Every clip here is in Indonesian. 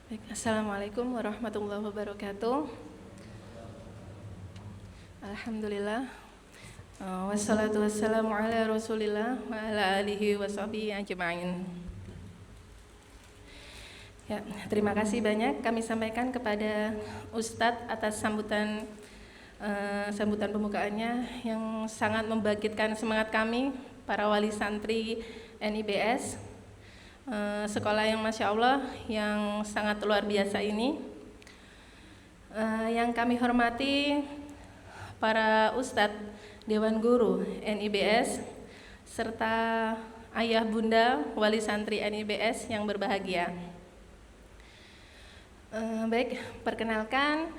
Baik, Assalamualaikum warahmatullahi wabarakatuh. Alhamdulillah. Wassalatu wassalamu ala rasulillah wa ala alihi wa sahbihi ajma'in. Ya, terima kasih banyak kami sampaikan kepada Ustadz atas sambutan pembukaannya yang sangat membangkitkan semangat kami, para wali santri NIBS, sekolah yang Masya Allah yang sangat luar biasa ini. Yang kami hormati para Ustadz Dewan Guru NIBS serta ayah bunda wali santri NIBS yang berbahagia. Baik, perkenalkan,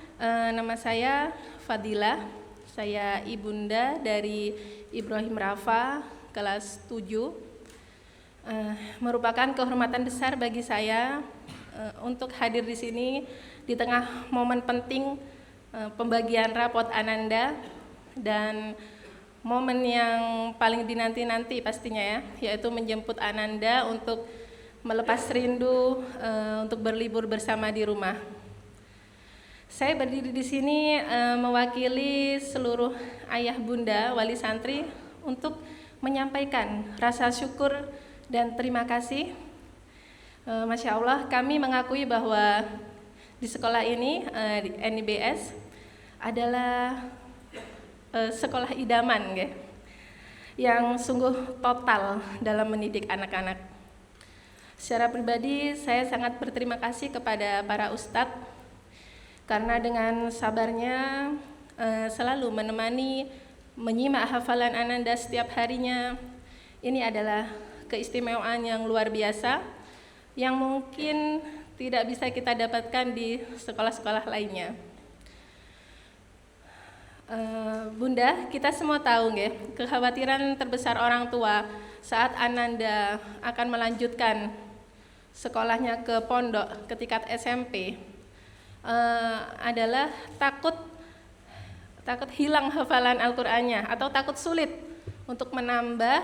nama saya Fadilah, saya ibunda dari Ibrahim Rafa, kelas 7. Merupakan kehormatan besar bagi saya untuk hadir di sini di tengah momen penting pembagian rapot Ananda dan momen yang paling dinanti-nanti pastinya ya, yaitu menjemput Ananda untuk melepas rindu untuk berlibur bersama di rumah. Saya berdiri di sini mewakili seluruh ayah bunda wali santri untuk menyampaikan rasa syukur dan terima kasih. Masya Allah, kami mengakui bahwa di sekolah ini, di NIBS, adalah sekolah idaman yang sungguh total dalam mendidik anak-anak. Secara pribadi, saya sangat berterima kasih kepada para ustadz karena dengan sabarnya selalu menemani, menyimak hafalan Ananda setiap harinya. Ini adalah keistimewaan yang luar biasa yang mungkin tidak bisa kita dapatkan di sekolah-sekolah lainnya. Bunda, kita semua tahu kekhawatiran terbesar orang tua saat Ananda akan melanjutkan sekolahnya ke pondok ke tingkat SMP adalah takut hilang hafalan Al-Qur'annya atau takut sulit untuk menambah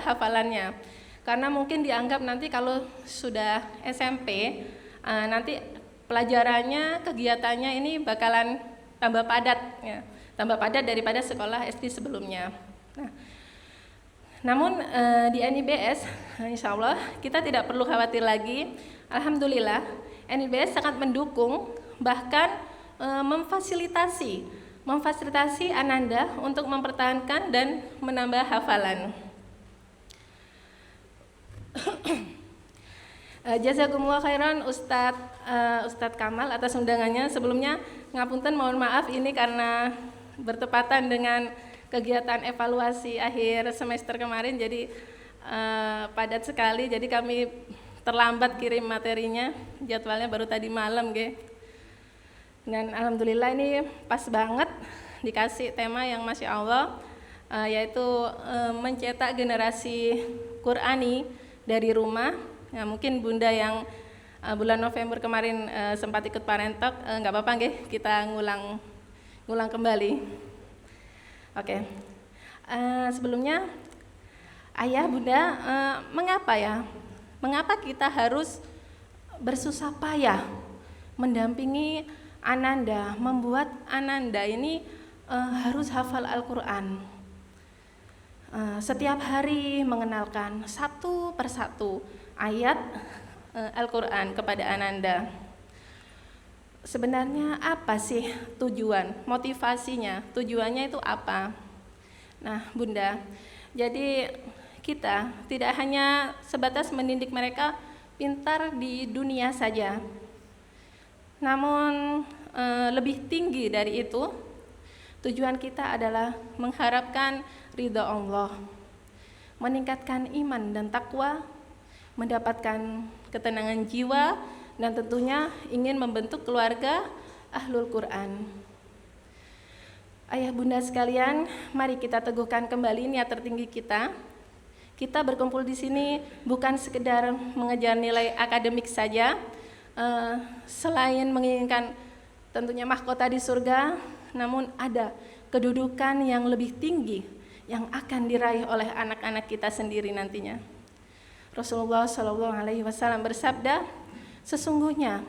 hafalannya, karena mungkin dianggap nanti kalau sudah SMP nanti pelajarannya, kegiatannya ini bakalan tambah padat daripada sekolah SD sebelumnya. Namun di NIBS, insya Allah kita tidak perlu khawatir lagi. Alhamdulillah, NIBS sangat mendukung, bahkan memfasilitasi Ananda untuk mempertahankan dan menambah hafalan. Jazakumullah khairan Ustadz Kamal atas undangannya. Sebelumnya ngapunten, mohon maaf ini karena bertepatan dengan kegiatan evaluasi akhir semester kemarin, jadi padat sekali, jadi kami terlambat kirim materinya, jadwalnya baru tadi malam Dan alhamdulillah ini pas banget dikasih tema yang Masya Allah, yaitu mencetak generasi Qur'ani dari rumah. Nah, mungkin bunda yang bulan November kemarin sempat ikut Parent Talk, nggak apa-apa kita ngulang kembali. Oke. Sebelumnya ayah bunda, mengapa kita harus bersusah payah mendampingi Ananda, membuat Ananda ini harus hafal Al-Quran, setiap hari mengenalkan satu persatu ayat Al-Quran kepada Ananda. Sebenarnya apa sih tujuan, motivasinya, tujuannya itu apa? Nah bunda, jadi kita tidak hanya sebatas mendidik mereka pintar di dunia saja, namun lebih tinggi dari itu, tujuan kita adalah mengharapkan ridha Allah, meningkatkan iman dan takwa, mendapatkan ketenangan jiwa, dan tentunya ingin membentuk keluarga Ahlul Quran. Ayah bunda sekalian, mari kita teguhkan kembali niat tertinggi kita. Kita berkumpul di sini bukan sekedar mengejar nilai akademik saja, selain menginginkan tentunya mahkota di surga, namun ada kedudukan yang lebih tinggi yang akan diraih oleh anak-anak kita sendiri nantinya. Rasulullah SAW bersabda, Sesungguhnya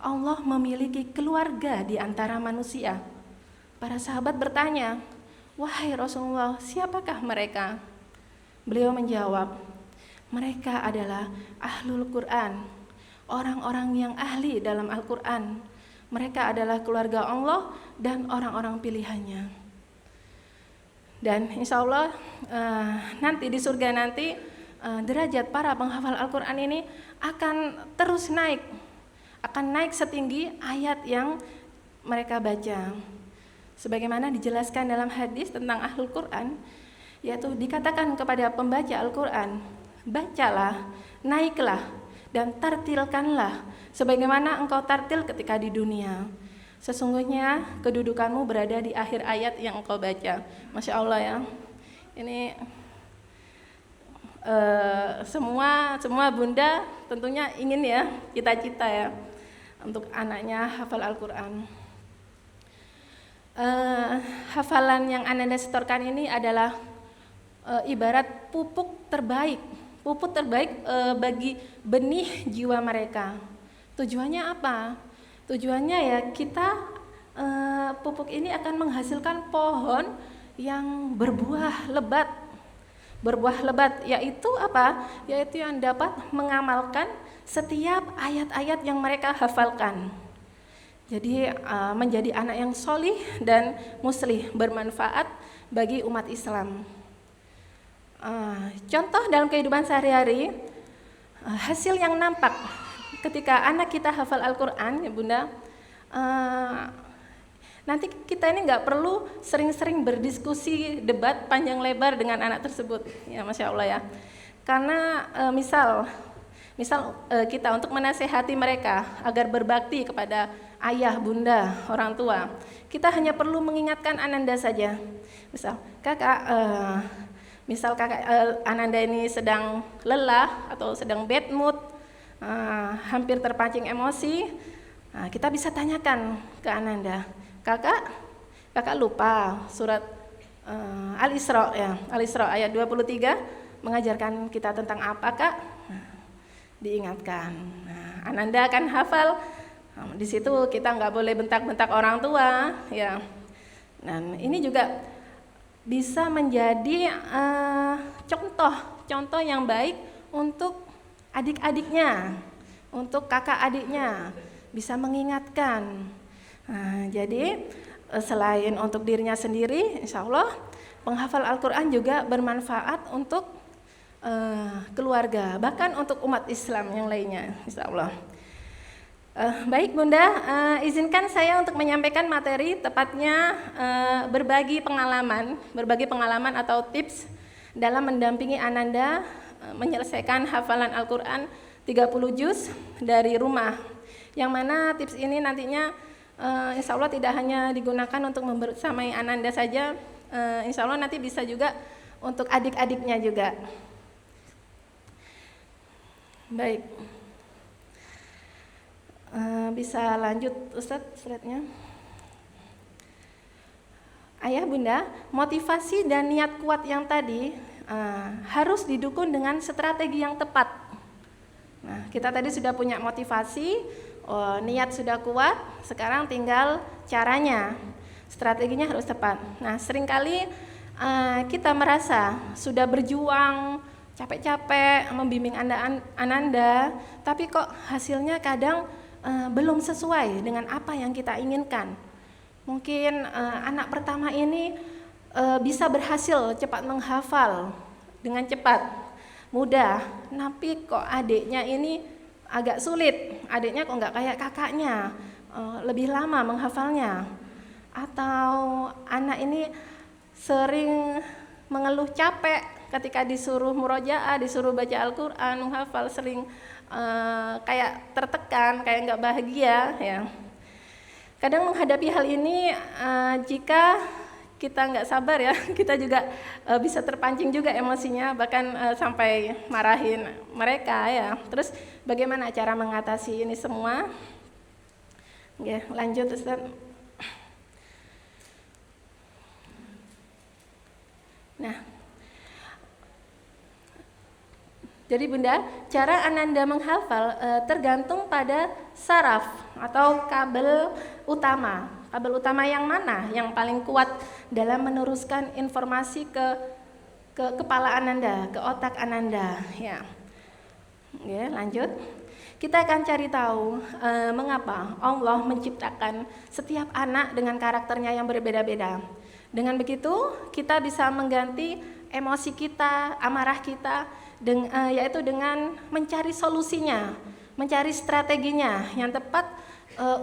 Allah memiliki keluarga di antara manusia. Para sahabat bertanya, "Wahai Rasulullah, siapakah mereka?" Beliau menjawab, "Mereka adalah ahlul Quran, orang-orang yang ahli dalam Al-Quran. Mereka adalah keluarga Allah dan orang-orang pilihannya." Dan insya Allah nanti di surga nanti derajat para penghafal Al-Quran ini akan terus naik, akan naik setinggi ayat yang mereka baca. Sebagaimana dijelaskan dalam hadis tentang ahlul Quran, yaitu dikatakan kepada pembaca Al-Quran, "Bacalah, naiklah, dan tartilkanlah sebagaimana engkau tartil ketika di dunia. Sesungguhnya kedudukanmu berada di akhir ayat yang engkau baca." Masya Allah ya. Ini semua bunda tentunya ingin ya, cita-cita ya, untuk anaknya hafal Al-Quran. Hafalan yang Ananda setorkan ini adalah ibarat pupuk terbaik bagi benih jiwa mereka. Tujuannya apa? Tujuannya ya kita pupuk ini akan menghasilkan pohon yang berbuah lebat, yaitu apa? Yaitu yang dapat mengamalkan setiap ayat-ayat yang mereka hafalkan. Jadi menjadi anak yang solih dan muslih, bermanfaat bagi umat Islam. Contoh dalam kehidupan sehari-hari, hasil yang nampak ketika anak kita hafal Al-Quran, ya Bunda, nanti kita ini nggak perlu sering-sering berdiskusi, debat panjang lebar dengan anak tersebut, ya Masya Allah ya. Karena misal kita untuk menasehati mereka agar berbakti kepada ayah, bunda, orang tua, kita hanya perlu mengingatkan Ananda saja. Misal kakak Ananda ini sedang lelah atau sedang bad mood, hampir terpancing emosi, kita bisa tanyakan ke Ananda, kakak lupa surat Al-Isra ya, Al-Isra ayat 23 mengajarkan kita tentang apa, Kak? Diingatkan. Ananda akan hafal. Di situ kita nggak boleh bentak-bentak orang tua, ya. Dan ini juga bisa menjadi contoh yang baik untuk adik-adiknya, untuk kakak adiknya, bisa mengingatkan. Jadi selain untuk dirinya sendiri, insya Allah penghafal Al-Quran juga bermanfaat untuk keluarga, bahkan untuk umat Islam yang lainnya, insya Allah. Baik Bunda, izinkan saya untuk menyampaikan materi, tepatnya berbagi pengalaman atau tips dalam mendampingi Ananda menyelesaikan hafalan Al-Quran 30 juz dari rumah, yang mana tips ini nantinya insya Allah tidak hanya digunakan untuk membersamai Ananda saja, insya Allah nanti bisa juga untuk adik-adiknya juga. Baik, bisa lanjut Ustadz slide-nya. Ayah bunda, motivasi dan niat kuat yang tadi harus didukung dengan strategi yang tepat. Nah, kita tadi sudah punya motivasi, niat sudah kuat, sekarang tinggal caranya, strateginya harus tepat. Nah, seringkali kita merasa sudah berjuang capek-capek membimbing Ananda, tapi kok hasilnya kadang belum sesuai dengan apa yang kita inginkan. Mungkin anak pertama ini bisa berhasil cepat menghafal dengan cepat, mudah, tapi kok adiknya ini agak sulit, adiknya kok nggak kayak kakaknya, lebih lama menghafalnya. Atau anak ini sering mengeluh capek ketika disuruh murojaah, disuruh baca Al-Quran, menghafal, sering kayak tertekan, kayak nggak bahagia ya. Kadang menghadapi hal ini jika kita nggak sabar ya, kita juga bisa terpancing juga emosinya, bahkan sampai marahin mereka ya. Terus bagaimana cara mengatasi ini semua? Ya, lanjut Ustaz. Nah, Jadi Bunda, cara Ananda menghafal tergantung pada saraf atau kabel utama. Kabel utama yang mana yang paling kuat dalam meneruskan informasi ke kepala Ananda, ke otak Ananda. Ya, lanjut. Kita akan cari tahu mengapa Allah menciptakan setiap anak dengan karakternya yang berbeda-beda. Dengan begitu, kita bisa mengganti emosi kita, amarah kita, yaitu dengan mencari solusinya, mencari strateginya yang tepat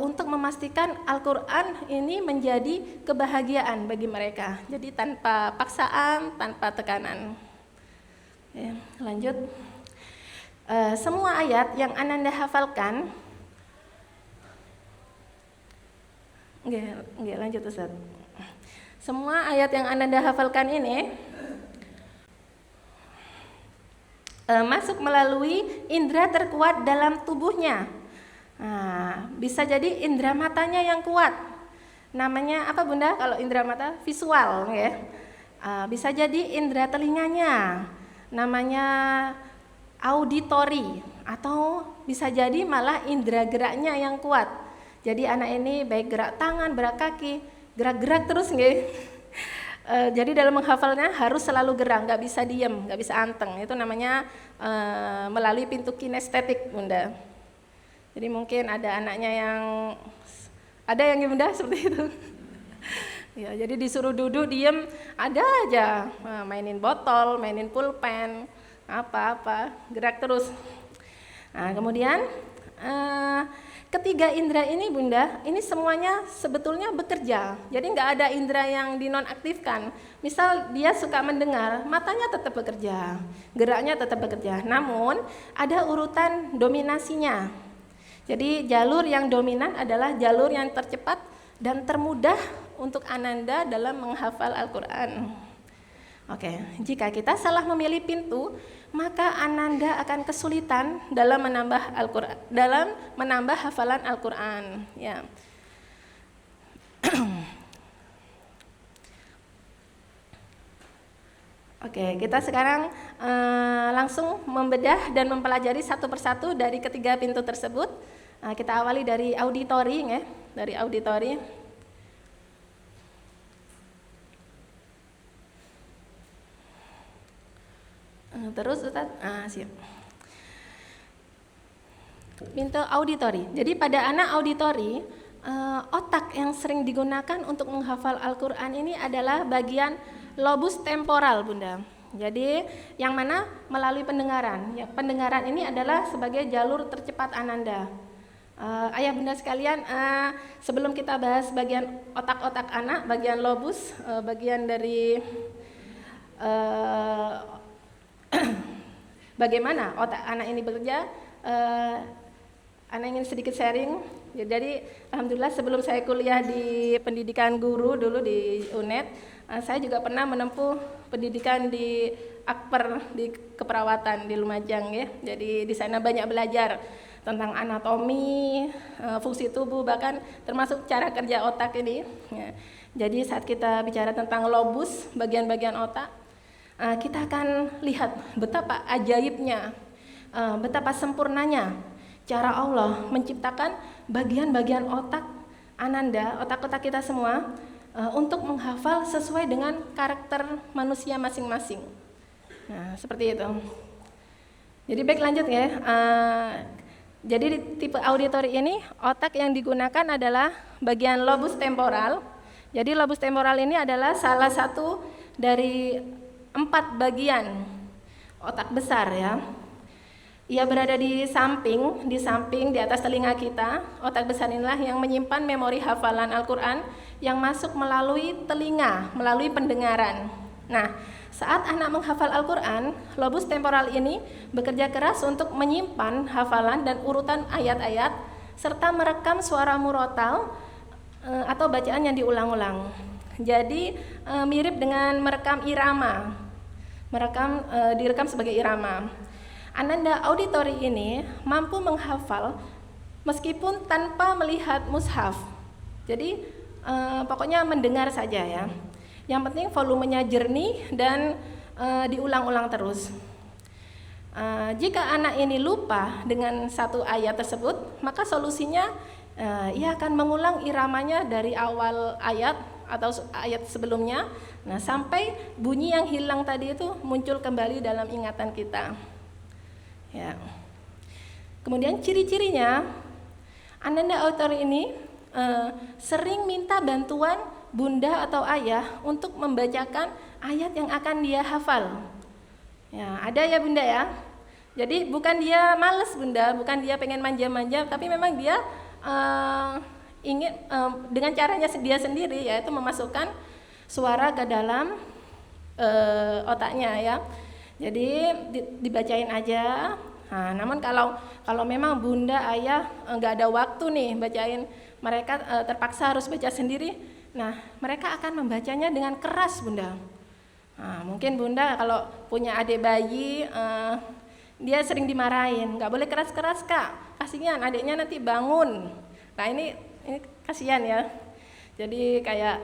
untuk memastikan Al-Quran ini menjadi kebahagiaan bagi mereka. Jadi tanpa paksaan, tanpa tekanan. Ya, lanjut. Semua ayat yang Ananda hafalkan, lanjut Ustaz. Semua ayat yang Ananda hafalkan ini masuk melalui indera terkuat dalam tubuhnya. Nah, bisa jadi indera matanya yang kuat. Namanya apa Bunda? Kalau indera mata visual, ya. Bisa jadi indera telinganya. Namanya auditori, atau bisa jadi malah indera geraknya yang kuat. Jadi anak ini baik gerak tangan, gerak kaki, gerak-gerak terus nggih. Jadi dalam menghafalnya harus selalu gerak, nggak bisa diem, nggak bisa anteng. Itu namanya melalui pintu kinestetik Bunda. Jadi mungkin ada anaknya yang Bunda seperti itu. Ya, jadi disuruh duduk diem, ada aja mainin botol, mainin pulpen, apa-apa, gerak terus. Nah, kemudian ketiga indera ini Bunda, ini semuanya sebetulnya bekerja. Jadi nggak ada indera yang dinonaktifkan. Misal dia suka mendengar, matanya tetap bekerja, geraknya tetap bekerja. Namun ada urutan dominasinya. Jadi jalur yang dominan adalah jalur yang tercepat dan termudah untuk Ananda dalam menghafal Al-Quran. Oke, jika kita salah memilih pintu, maka Ananda akan kesulitan dalam menambah Al-Quran, dalam menambah hafalan Al-Quran. Ya. Oke, kita sekarang langsung membedah dan mempelajari satu persatu dari ketiga pintu tersebut. Kita awali dari auditori, ya, dari auditori. Terus Ustaz, siap. Pintu auditori. Jadi pada anak auditori, otak yang sering digunakan untuk menghafal Al-Quran ini adalah bagian lobus temporal Bunda. Jadi yang mana melalui pendengaran. Ya, pendengaran ini adalah sebagai jalur tercepat Ananda. Ayah bunda sekalian, sebelum kita bahas bagian otak-otak anak, bagian lobus, bagian dari bagaimana otak anak ini bekerja, anak ingin sedikit sharing. Jadi alhamdulillah sebelum saya kuliah di pendidikan guru dulu di UNED, saya juga pernah menempuh pendidikan di Akper di keperawatan di Lumajang, ya. Jadi di sana banyak belajar tentang anatomi, fungsi tubuh, bahkan termasuk cara kerja otak ini. Ya. Jadi saat kita bicara tentang lobus, bagian-bagian otak, kita akan lihat betapa ajaibnya, betapa sempurnanya cara Allah menciptakan bagian-bagian otak Ananda, otak-otak kita semua, untuk menghafal sesuai dengan karakter manusia masing-masing. Nah, seperti itu. Jadi baik, lanjut ya. Jadi di tipe auditori ini otak yang digunakan adalah bagian lobus temporal. Jadi lobus temporal ini adalah salah satu dari 4 bagian otak besar, ya. Ia berada di samping di atas telinga kita. Otak besar inilah yang menyimpan memori hafalan Al-Quran yang masuk melalui telinga, melalui pendengaran. Nah, saat anak menghafal Al-Quran, lobus temporal ini bekerja keras untuk menyimpan hafalan dan urutan ayat-ayat serta merekam suara murotal atau bacaan yang diulang-ulang. Jadi mirip dengan merekam irama, direkam sebagai irama. Ananda auditori ini mampu menghafal meskipun tanpa melihat mushaf. Jadi pokoknya mendengar saja, ya. Yang penting volumenya jernih dan diulang-ulang terus. Jika anak ini lupa dengan satu ayat tersebut, maka solusinya ia akan mengulang iramanya dari awal ayat atau ayat sebelumnya, nah sampai bunyi yang hilang tadi itu muncul kembali dalam ingatan kita. Ya. Kemudian ciri-cirinya, Ananda author ini sering minta bantuan bunda atau ayah untuk membacakan ayat yang akan dia hafal. Ya, ada ya bunda ya. Jadi bukan dia males bunda, bukan dia pengen manja-manja, tapi memang dia ingin dengan caranya dia sendiri, yaitu memasukkan suara ke dalam otaknya ya. Jadi dibacain aja. Nah, namun kalau memang bunda ayah nggak ada waktu nih bacain, mereka terpaksa harus baca sendiri. Nah, mereka akan membacanya dengan keras bunda. Nah, mungkin bunda kalau punya adik bayi, dia sering dimarahin, nggak boleh keras-keras kak, kasihan adiknya nanti bangun. Nah ini kasihan ya, jadi kayak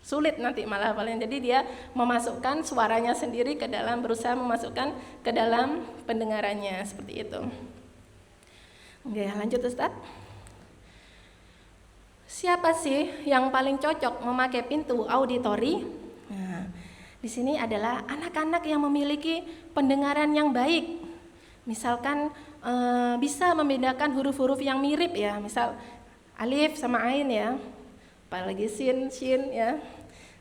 sulit nanti malah paling. Jadi dia memasukkan suaranya sendiri ke dalam, berusaha memasukkan ke dalam pendengarannya seperti itu. Oke, lanjut Ustadz. Siapa sih yang paling cocok memakai pintu auditori? Nah, di sini adalah anak-anak yang memiliki pendengaran yang baik. Misalkan bisa membedakan huruf-huruf yang mirip ya, misal alif sama ain ya, apalagi sin, shin ya,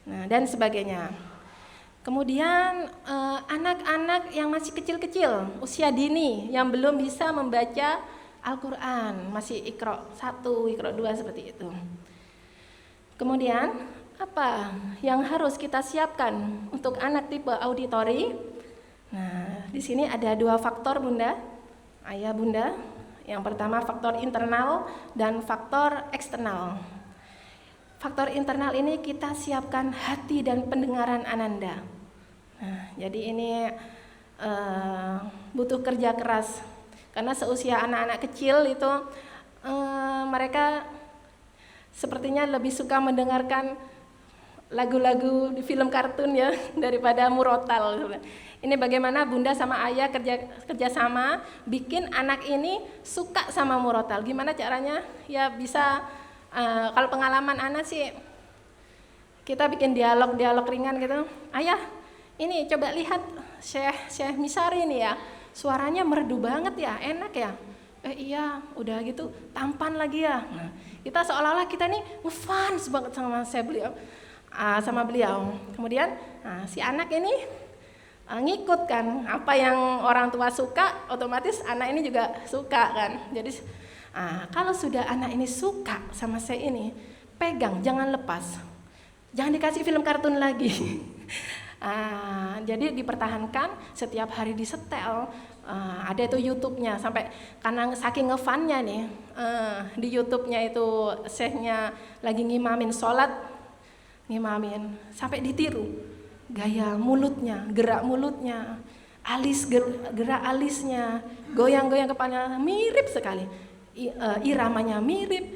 nah dan sebagainya. Kemudian anak-anak yang masih kecil-kecil, usia dini, yang belum bisa membaca Al-Quran, masih Iqra 1, Iqra 2 seperti itu. Kemudian apa yang harus kita siapkan untuk anak tipe auditori? Nah, di sini ada 2 faktor bunda, ayah bunda. Yang pertama faktor internal dan faktor eksternal. Faktor internal ini kita siapkan hati dan pendengaran Ananda. Nah, jadi ini butuh kerja keras, karena seusia anak-anak kecil itu mereka sepertinya lebih suka mendengarkan lagu-lagu di film kartun ya daripada murotal. Ini bagaimana bunda sama ayah kerja sama bikin anak ini suka sama murotal. Gimana caranya? Ya bisa kalau pengalaman anak sih kita bikin dialog ringan gitu. Ayah, ini coba lihat Syekh Misari ini ya. Suaranya merdu banget ya, enak ya. Iya, udah gitu tampan lagi ya. Nah, kita seolah-olah kita nih ngefans banget sama beliau. Kemudian si anak ini ngikut kan apa yang orang tua suka, otomatis anak ini juga suka kan. Jadi kalau sudah anak ini suka sama saya ini, pegang, jangan lepas, jangan dikasih film kartun lagi. Jadi dipertahankan, setiap hari disetel. Ada itu YouTube-nya, sampai karena saking ngefannya nih, di YouTube-nya itu syekhnya lagi ngimamin sholat, sampai ditiru gaya mulutnya, gerak mulutnya, gerak alisnya, goyang-goyang kepalanya, mirip sekali, iramanya mirip,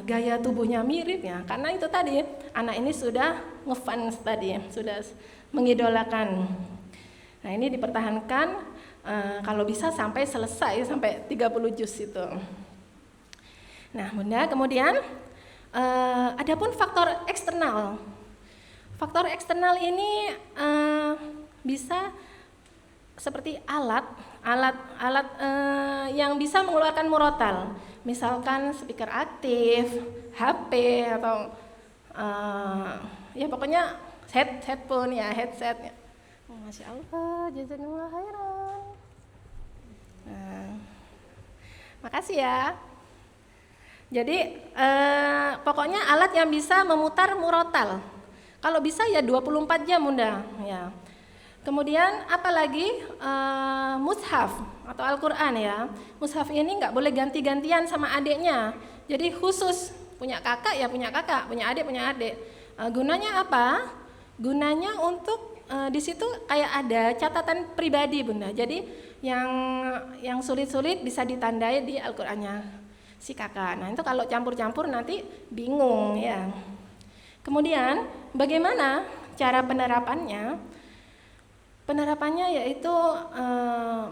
gaya tubuhnya mirip ya. Karena itu tadi anak ini sudah ngefans tadi, sudah mengidolakan. Nah ini dipertahankan kalau bisa sampai selesai, sampai 30 juz itu. Nah bunda, kemudian adapun faktor eksternal. Faktor eksternal ini bisa seperti alat yang bisa mengeluarkan murotal, misalkan speaker aktif, HP atau ya pokoknya headphone ya, headset ya. Masya Allah, jazakallah khairan. Makasih ya. Jadi pokoknya alat yang bisa memutar murotal. Kalau bisa ya 24 jam bunda ya. Kemudian apalagi mushaf atau Al-Quran ya. Mushaf ini nggak boleh ganti-gantian sama adiknya. Jadi khusus punya kakak ya punya kakak, punya adik. Gunanya apa? Gunanya untuk di situ kayak ada catatan pribadi bunda. Jadi yang sulit-sulit bisa ditandai di Al-Qurannya si kakak. Nah itu kalau campur-campur nanti bingung ya. Kemudian bagaimana cara penerapannya? Penerapannya yaitu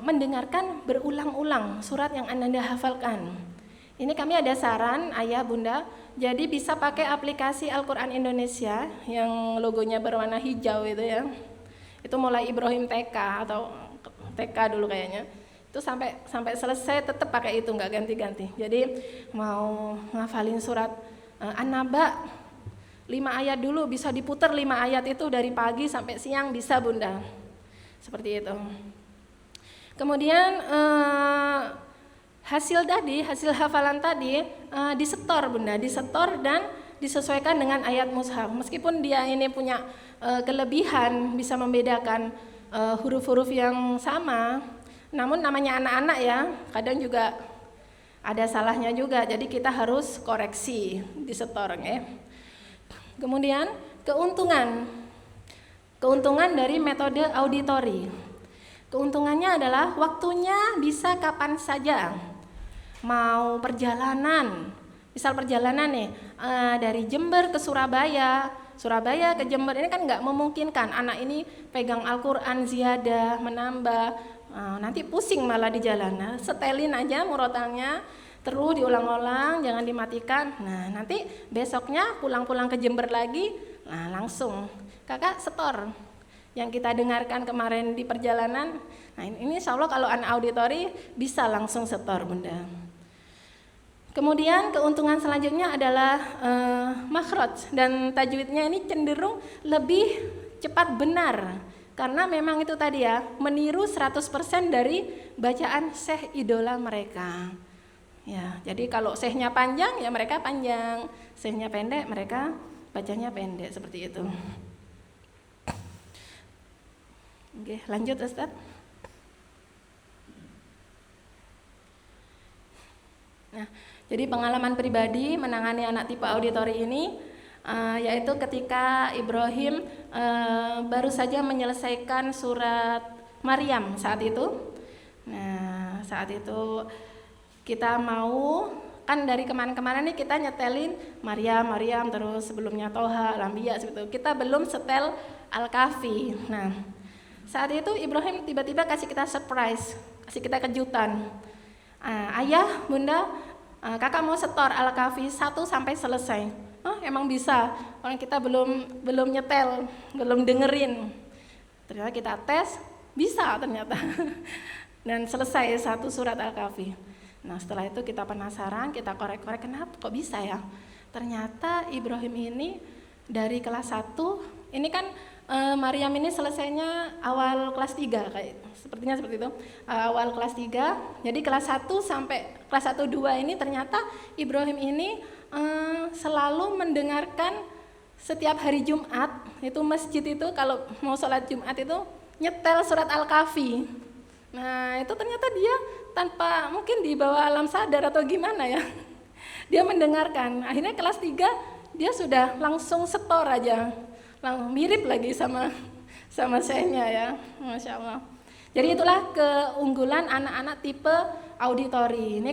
mendengarkan berulang-ulang surat yang Ananda hafalkan. Ini kami ada saran ayah bunda, jadi bisa pakai aplikasi Al-Quran Indonesia yang logonya berwarna hijau itu ya. Itu mulai Ibrahim TK atau TK dulu kayaknya. Itu sampai selesai tetap pakai itu, nggak ganti-ganti. Jadi mau ngafalin surat An-Naba 5 ayat dulu, bisa diputar 5 ayat itu dari pagi sampai siang bisa bunda. Seperti itu. Kemudian hasil hafalan tadi disetor bunda, disetor dan disesuaikan dengan ayat mushaf. Meskipun dia ini punya kelebihan bisa membedakan huruf-huruf yang sama, namun namanya anak-anak ya, kadang juga ada salahnya juga. Jadi kita harus koreksi, disetor ya. Kemudian keuntungan dari metode auditori. Keuntungannya adalah waktunya bisa kapan saja. Mau perjalanan, misal perjalanan nih dari Jember ke Surabaya ke Jember, ini kan nggak memungkinkan anak ini pegang Al-Quran ziyadah, menambah, nanti pusing malah di jalan. Nah, setelin aja murotalnya, terus diulang-ulang, jangan dimatikan. Nah, nanti besoknya pulang ke Jember lagi, nah langsung kakak setor yang kita dengarkan kemarin di perjalanan. Nah ini insya Allah kalau anak auditori bisa langsung setor bunda. Kemudian keuntungan selanjutnya adalah makhraj dan tajwidnya ini cenderung lebih cepat benar, karena memang itu tadi ya, meniru 100% dari bacaan syekh idola mereka. Ya, jadi kalau syekhnya panjang ya mereka panjang, syekhnya pendek mereka bacanya pendek, seperti itu. Oke, lanjut Ustaz. Nah, jadi pengalaman pribadi menangani anak tipe auditori ini yaitu ketika Ibrahim baru saja menyelesaikan surat Maryam saat itu. Nah, saat itu kita mau, kan dari kemarin-kemarin nih kita nyetelin Maryam terus sebelumnya Toha, Al-Anbiya seperti itu. Kita belum setel Al-Kahfi. Nah, saat itu Ibrahim tiba-tiba kasih kita surprise, kasih kita kejutan. Ayah, bunda, kakak mau setor Al-Kahfi 1 sampai selesai. Oh, emang bisa. Orang kita belum nyetel, belum dengerin. Ternyata kita tes, bisa ternyata. Dan selesai 1 surat Al-Kahfi. Nah, setelah itu kita penasaran, kita korek-korek, kenapa kok bisa ya? Ternyata Ibrahim ini dari kelas 1, ini kan Maryam ini selesainya awal kelas 3 kayak sepertinya seperti itu. Awal kelas 3. Jadi kelas 1 sampai kelas 1 2 ini ternyata Ibrahim ini selalu mendengarkan setiap hari Jumat, itu masjid itu kalau mau sholat Jumat itu nyetel surat Al-Kahfi. Nah, itu ternyata dia tanpa mungkin di bawah alam sadar atau gimana ya. Dia mendengarkan. Akhirnya kelas 3 dia sudah langsung setor aja. Mirip lagi sama syekhnya ya, Masya Allah. Jadi itulah keunggulan anak-anak tipe auditori. Ini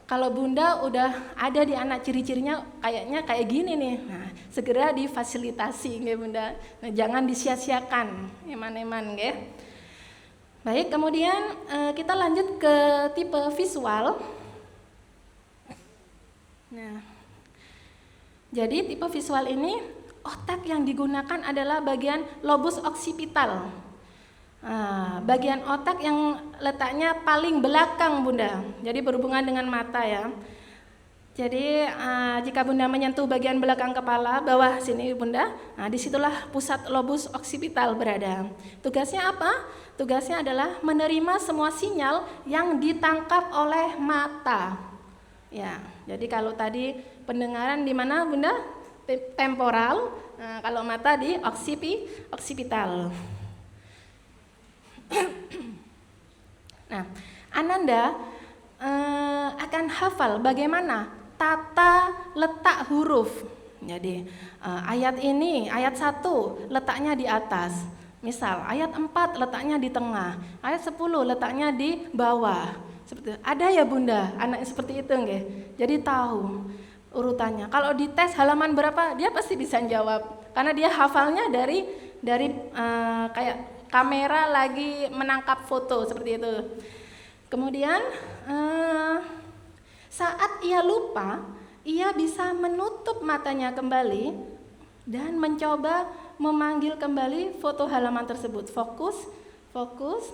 kalau bunda udah ada di anak ciri-cirinya kayaknya kayak gini nih, nah segera difasilitasi nggih bunda. Nah, jangan disia-siakan eman-eman nggih. Baik, kemudian kita lanjut ke tipe visual. Nah, jadi tipe visual ini otak yang digunakan adalah bagian lobus oksipital, bagian otak yang letaknya paling belakang bunda, jadi berhubungan dengan mata ya. Jadi jika bunda menyentuh bagian belakang kepala, bawah sini bunda, nah disitulah pusat lobus oksipital berada. Tugasnya apa? Tugasnya adalah menerima semua sinyal yang ditangkap oleh mata. Ya, jadi kalau tadi pendengaran di mana bunda? Temporal, nah, kalau mata di oksipital. Nah, Ananda akan hafal bagaimana tata letak huruf. Jadi ayat ini, ayat 1 letaknya di atas. Misal ayat 4 letaknya di tengah, ayat 10 letaknya di bawah. Seperti itu. Ada ya bunda, anak seperti itu nggih. Jadi tahu urutannya. Kalau dites halaman berapa, dia pasti bisa jawab karena dia hafalnya dari kayak kamera lagi menangkap foto seperti itu. Kemudian saat ia lupa, ia bisa menutup matanya kembali dan mencoba memanggil kembali foto halaman tersebut. Fokus,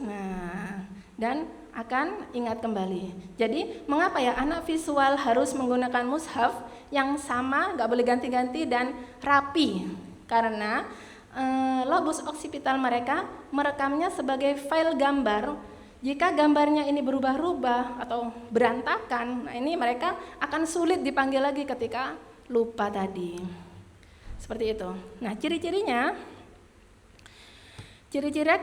nah, dan akan ingat kembali. Jadi mengapa ya anak visual harus menggunakan mushaf yang sama, nggak boleh ganti-ganti dan rapi? Karena lobus oksipital mereka merekamnya sebagai file gambar. Jika gambarnya ini berubah-ubah atau berantakan, nah ini mereka akan sulit dipanggil lagi ketika lupa tadi. Seperti itu. Nah, ciri-cirinya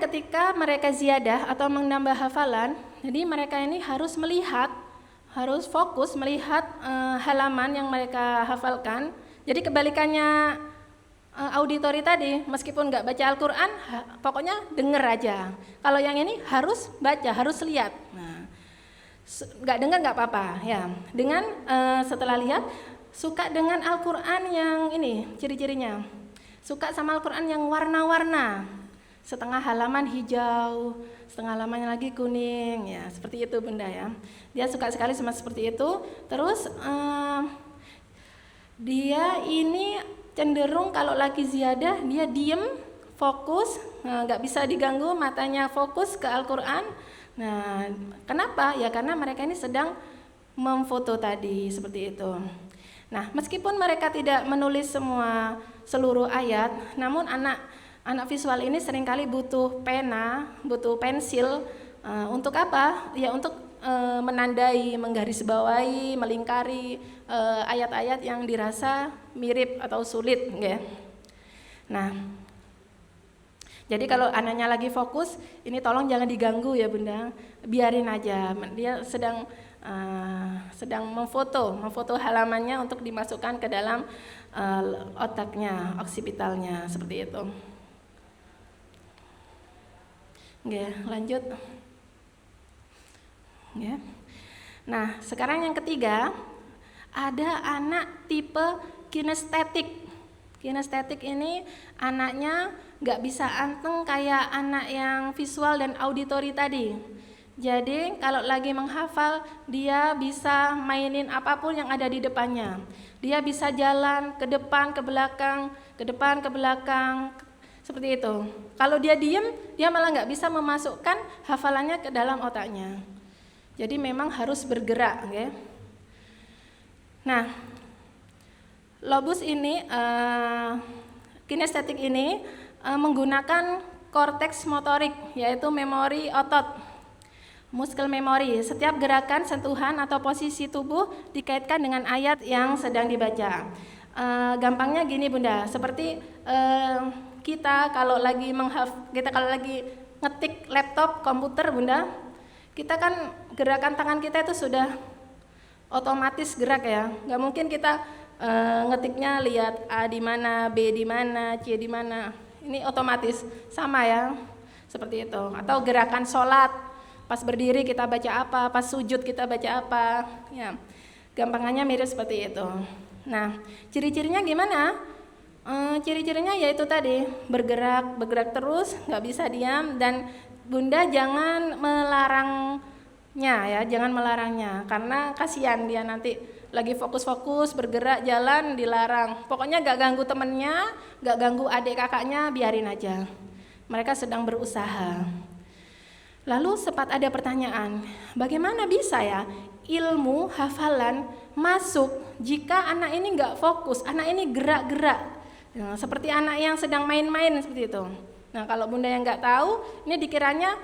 ketika mereka ziyadah atau menambah hafalan, jadi mereka ini harus fokus melihat halaman yang mereka hafalkan. Jadi kebalikannya auditori tadi, meskipun nggak baca Al-Quran, pokoknya denger aja. Kalau yang ini harus baca, harus lihat. Nah, nggak dengar nggak apa-apa ya. Dengan setelah lihat, suka dengan Al-Quran yang ini ciri-cirinya. Suka sama Al-Quran yang warna-warna. Setengah halaman hijau, setengah halamannya lagi kuning, ya seperti itu Bunda ya. Dia suka sekali sama seperti itu. Terus dia ini cenderung kalau lagi ziyadah dia diem, fokus, nggak bisa diganggu, matanya fokus ke Al-Quran. Nah, kenapa? Ya karena mereka ini sedang memfoto tadi seperti itu. Nah, meskipun mereka tidak menulis seluruh ayat, namun anak visual ini seringkali butuh pena, butuh pensil untuk apa? Ya untuk menandai, menggarisbawahi, melingkari ayat-ayat yang dirasa mirip atau sulit, ya. Nah, jadi kalau anaknya lagi fokus, ini tolong jangan diganggu ya Bunda, biarin aja. Dia sedang memfoto halamannya untuk dimasukkan ke dalam otaknya, oksipitalnya, seperti itu. Oke, lanjut. Ya. Nah, sekarang yang ketiga, ada anak tipe kinestetik. Kinestetik ini anaknya nggak bisa anteng kayak anak yang visual dan auditori tadi. Jadi kalau lagi menghafal, dia bisa mainin apapun yang ada di depannya. Dia bisa jalan ke depan, ke belakang, seperti itu. Kalau dia diem, dia malah nggak bisa memasukkan hafalannya ke dalam otaknya. Jadi memang harus bergerak, ya. Nah, lobus ini, kinestetik ini menggunakan korteks motorik, yaitu memori otot, muscle memory. Setiap gerakan, sentuhan atau posisi tubuh dikaitkan dengan ayat yang sedang dibaca. Gampangnya gini Bunda, seperti kita kalau lagi ngetik laptop, komputer Bunda, kita kan gerakan tangan kita itu sudah otomatis gerak ya. Nggak mungkin kita ngetiknya lihat A di mana, B di mana, C di mana. Ini otomatis sama ya, seperti itu. Atau gerakan sholat, pas berdiri kita baca apa, pas sujud kita baca apa, ya. Gampangannya mirip seperti itu. Nah, ciri-cirinya gimana? Ciri-cirinya yaitu tadi bergerak terus, nggak bisa diam, dan Bunda jangan melarangnya karena kasihan dia nanti lagi fokus bergerak jalan dilarang. Pokoknya nggak ganggu temennya, nggak ganggu adik kakaknya, biarin aja. Mereka sedang berusaha. Lalu sempat ada pertanyaan, bagaimana bisa ya ilmu hafalan masuk jika anak ini nggak fokus, anak ini gerak-gerak. Nah, seperti anak yang sedang main-main seperti itu. Nah, kalau Bunda yang nggak tahu, ini dikiranya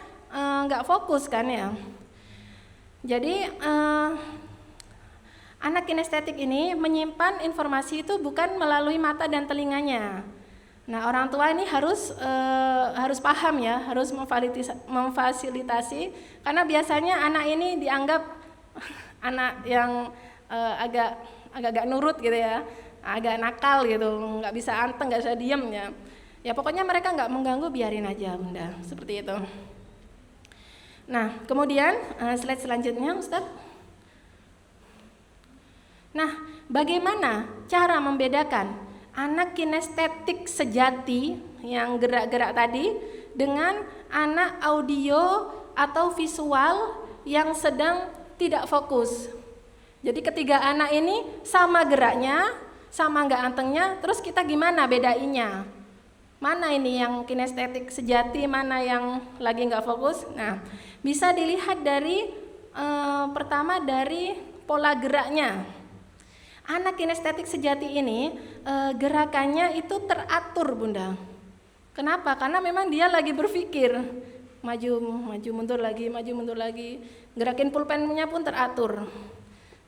nggak fokus kan ya. Jadi anak kinestetik ini menyimpan informasi itu bukan melalui mata dan telinganya. Nah, orang tua ini harus paham ya, harus memfasilitasi, karena biasanya anak ini dianggap anak yang agak nurut gitu ya, agak nakal gitu, nggak bisa anteng, nggak bisa diem ya. Ya pokoknya mereka nggak mengganggu, biarin aja Bunda, seperti itu. Nah, kemudian slide selanjutnya Ustaz. Nah, bagaimana cara membedakan anak kinestetik sejati yang gerak-gerak tadi dengan anak audio atau visual yang sedang tidak fokus. Jadi ketiga anak ini sama geraknya, sama nggak antengnya, terus kita gimana bedainya? Mana ini yang kinestetik sejati, mana yang lagi nggak fokus? Nah, bisa dilihat dari pertama dari pola geraknya. Anak kinestetik sejati ini gerakannya itu teratur, Bunda. Kenapa? Karena memang dia lagi berpikir, maju mundur lagi, gerakin pulpennya pun teratur.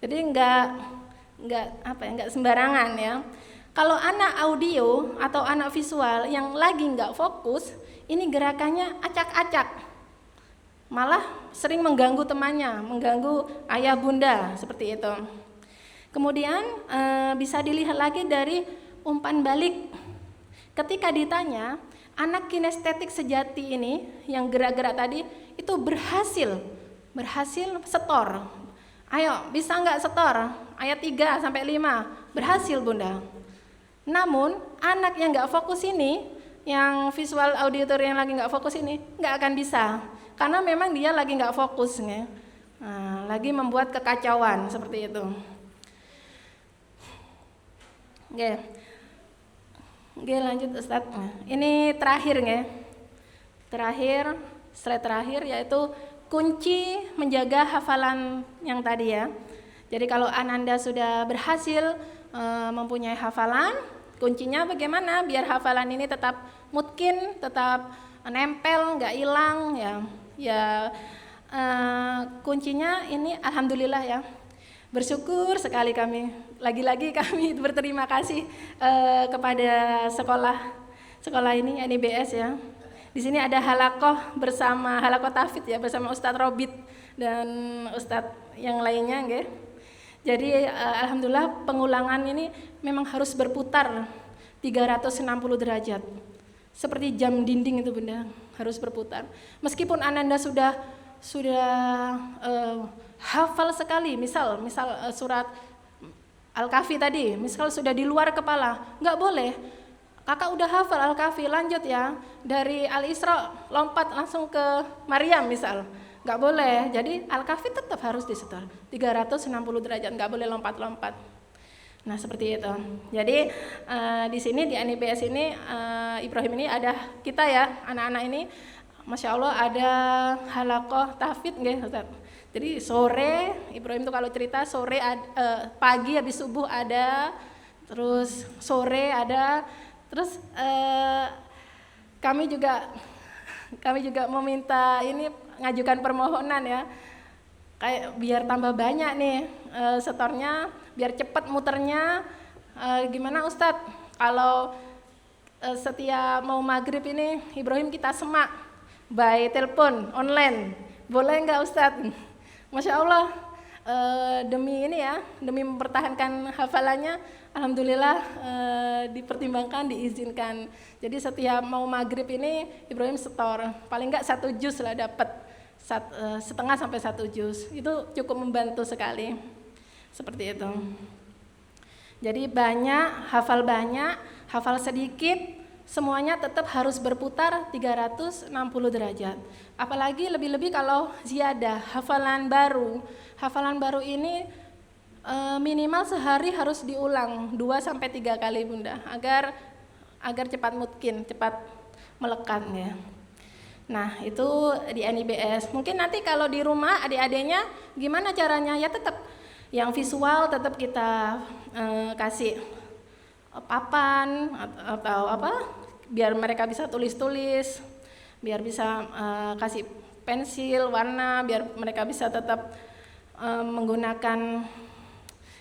Jadi nggak sembarangan ya. Kalau anak audio atau anak visual yang lagi nggak fokus, ini gerakannya acak-acak, malah sering mengganggu temannya, mengganggu ayah bunda seperti itu. Kemudian bisa dilihat lagi dari umpan balik. Ketika ditanya, anak kinestetik sejati ini yang gerak-gerak tadi itu berhasil setor. Ayo, bisa nggak setor? Ayat 3 sampai 5, berhasil Bunda. Namun anak yang nggak fokus ini, yang visual auditor yang lagi nggak fokus ini, nggak akan bisa, karena memang dia lagi nggak fokus, ya. Nah, lagi membuat kekacauan seperti itu. Oke, lanjut Ustadz. Ini terakhir, ya. Slide terakhir yaitu kunci menjaga hafalan yang tadi ya. Jadi kalau Ananda sudah berhasil mempunyai hafalan, kuncinya bagaimana biar hafalan ini tetap mungkin, tetap nempel, nggak hilang ya. Kuncinya ini alhamdulillah ya. Bersyukur sekali kami. Lagi-lagi kami berterima kasih kepada sekolah ini NIBS ya. Di sini ada halakoh Tafid ya, bersama Ustadz Robit dan Ustadz yang lainnya, nggih. Jadi alhamdulillah pengulangan ini memang harus berputar 360 derajat. Seperti jam dinding itu Bunda, harus berputar. Meskipun Ananda sudah hafal sekali, misal surat Al-Kahfi tadi, misal sudah di luar kepala, nggak boleh. Kakak udah hafal Al-Kahfi, lanjut ya, dari Al-Isra lompat langsung ke Maryam misal, nggak boleh. Jadi Al-Kahfi tetap harus disetor 360 derajat, nggak boleh lompat-lompat. Nah seperti itu. Jadi di sini di NIBS ini Ibrahim ini ada kita ya, anak-anak ini, masya Allah ada halakoh tahfidz nggih Ustaz. Jadi sore Ibrahim tuh kalau cerita sore pagi habis subuh ada, terus sore ada, terus kami juga meminta ini, ngajukan permohonan ya, kayak biar tambah banyak nih setornya, biar cepat muternya. Gimana Ustadz kalau setiap mau maghrib ini Ibrahim kita semak by telepon online, boleh nggak Ustadz? Masya Allah, demi ini ya, demi mempertahankan hafalannya, alhamdulillah dipertimbangkan, diizinkan. Jadi setiap mau maghrib ini Ibrahim setor, paling nggak 1 juz lah dapat, setengah sampai 1 juz. Itu cukup membantu sekali, seperti itu. Jadi hafal sedikit, semuanya tetap harus berputar 360 derajat. Apalagi lebih-lebih kalau ziyadah, hafalan baru ini minimal sehari harus diulang 2-3 kali Bunda, agar cepat mungkin, cepat melekat ya. Nah itu di NIBS. Mungkin nanti kalau di rumah adik-adiknya gimana caranya, ya tetap yang visual tetap kita kasih papan atau apa, biar mereka bisa tulis-tulis, biar bisa kasih pensil warna, biar mereka bisa tetap menggunakan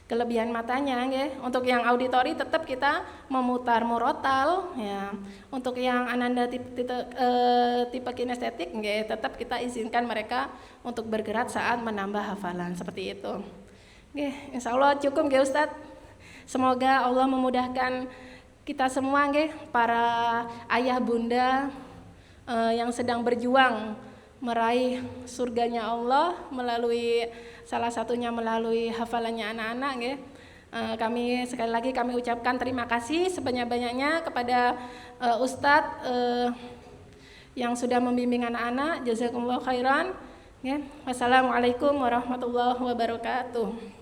kelebihan matanya ya. Untuk yang auditori tetap kita memutar murotal ya. Untuk yang Ananda tipe kinestetik ya, tetap kita izinkan mereka untuk bergerak saat menambah hafalan seperti itu. Oke, insya Allah cukup ya Ustadz. Semoga Allah memudahkan kita semua nggih, para ayah bunda yang sedang berjuang meraih surganya Allah salah satunya melalui hafalannya anak-anak nggih. Kami sekali lagi kami ucapkan terima kasih sebanyak-banyaknya kepada Ustadz yang sudah membimbing anak-anak. Jazakumullah khairan. Ya. Wassalamualaikum warahmatullahi wabarakatuh.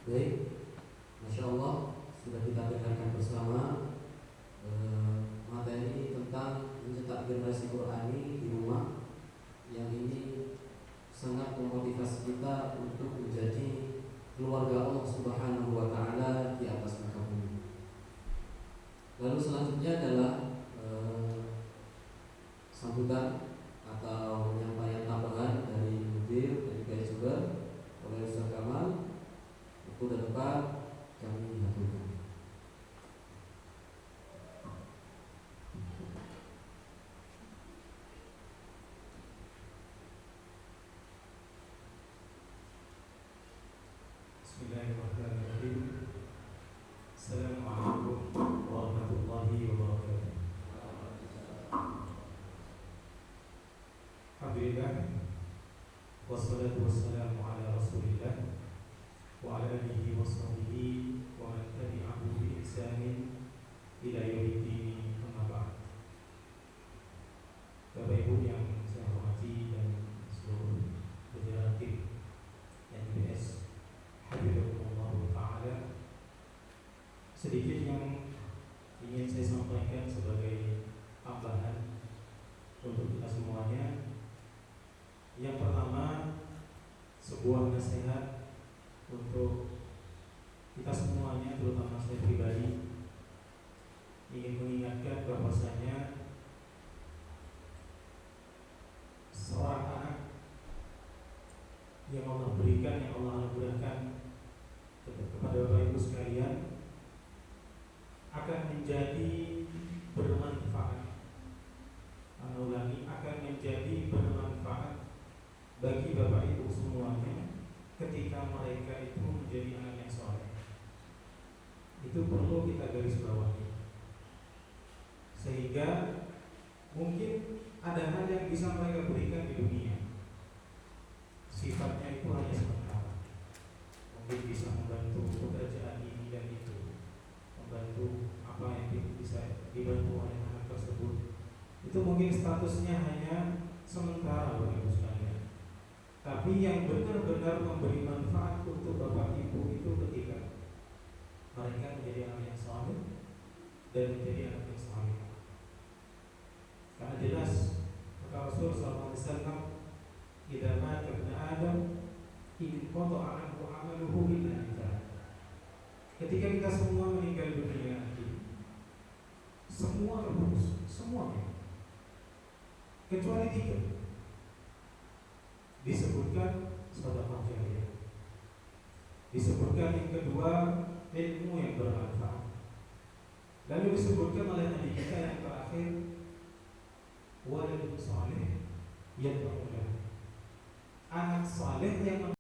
Baik, Masya Allah, sudah kita dengarkan bersama materi tentang mencetak generasi Qurani di rumah, yang ini sangat memotivasi kita untuk menjadi keluarga Allah Subhanahu wa Ta'ala di atas muka bumi. Lalu selanjutnya adalah sambutan atau penyampaian tambahan dari Mudir dan juga juga oleh Ustaz Kamal. Waktu dan tempat kami haturkan. Bismillahirrahmanirrahim. Assalamualaikum warahmatullahi wabarakatuh. Alhamdulillah, wassalatu wassalamu ala Rasulillah wa ala alihi wa sahbihi wa man tabi'ahu bi ihsanin ila yaumiddin, amma ba'd. Bapak Ibu yang saya hormati dan seluruh jajaran tim NBS Hafizahullah Ta'ala, sedikit yang ingin saya sampaikan sebagai tambahan untuk kita semuanya. Yang pertama, sebuah nasihat untuk kita semuanya, terutama saya pribadi, ingin mengingatkan bahwasanya seorang anak yang Allah berikan, yang Allah anugerahkan kepada Bapak Ibu sekalian, akan menjadi bermanfaat. Ulangi, akan menjadi bermanfaat bagi Bapak Ibu semuanya ketika mereka itu menjadi anak yang soleh. Itu perlu kita garis bawahi, sehingga mungkin ada hal yang bisa mereka berikan di dunia, sifatnya itu hanya sementara. Mungkin bisa membantu pekerjaan ini dan itu, membantu apa yang bisa dibantu oleh anak tersebut. Itu mungkin statusnya hanya sementara bagi ibu sekalian. Tapi yang benar-benar memberi manfaat untuk Bapak Ibu itu ketika mereka menjadi anak yang saleh dan menjadi anak yang saleh. Karena jelas kata Rasul SAW, "Idza mata ibnu Adam, inqata'a anhu 'amaluhu illa min thalath." Ketika kita semua meninggal dunia nanti, semua terputus, semuanya, kecuali 3. Disebutkan sedekah jariyah, disebutkan yang kedua ilmu yang bermanfaat, lalu disebutkan oleh Nabi kita yang terakhir waladun saleh yad'u lahu, anak saleh